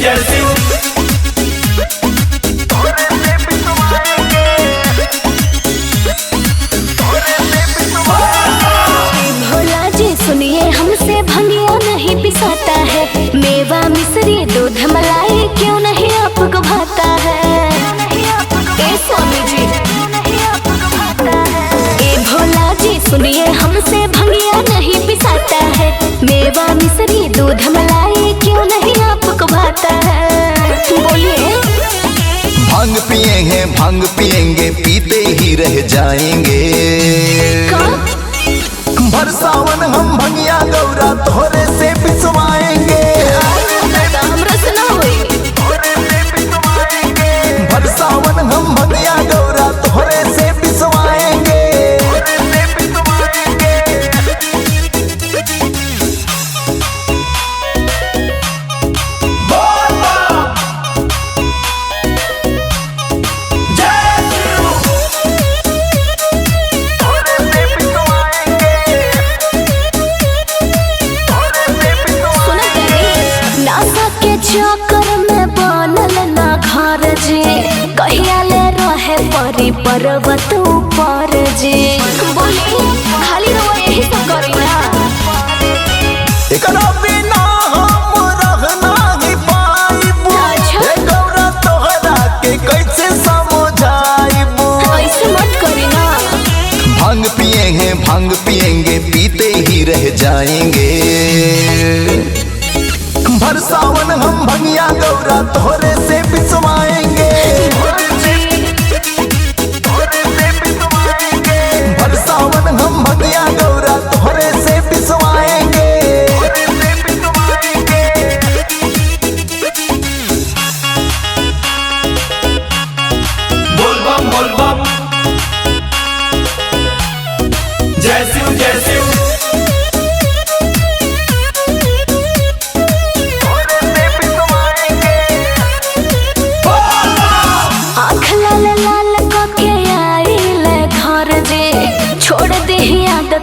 जय शिव। भोला जी सुनिए हमसे भंगिया नहीं पिसाता है, मेवा मिश्री दूध मलाई क्यों नहीं आपको भाता है। ए स्वामी जी, ए भोला जी सुनिए हमसे भंगिया नहीं पिसाता है, मेवा मिश्री दूध मलाई क्यों नहीं आपको भाता है। बोलिए। भांग पिए हैं भांग पिएंगे पीते ही रह जाएंगे। भर सावन हम भंगिया गौरा तोहरे से पिसवाएंगे। भर सावन हम भंगिया गौरा तोहरे से पिसवाएंगे। चक्कर में बनल ना घर जी, कहिया ले रहे परी पर्वत ऊपर जी। बोली खाली रहो यही सब करी ना। एकरा बिना हम रह नहीं पाइबू। ए गौरा तोहरा के कैसे समझाइबू। ऐसे मत करी ना। भांग पिए हैं भांग पिएंगे पीते ही रह जाएंगे। भर सावन हम भंगिया गौरा तोहरे से पिसवाएंगे। भर सावन हम भंगिया गौरा तोहरे से पिसवाएंगे। बोल बम बोल बम। जय शिव जय शिव।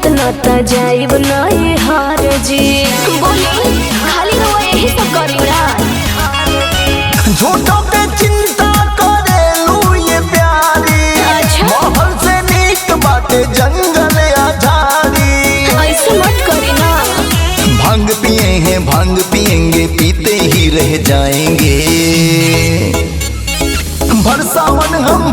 न त जाइब नहीं हार जी। बोली खाली रहो यही सब करी ना। झूठों पे चिंता करेलू ये प्यारी। महल से नीक बाटे जंगल आझारी। ऐसे मत करी ना। भांग पिए हैं भांग पिएंगे पीते ही रह जाएंगे। भर सावन हम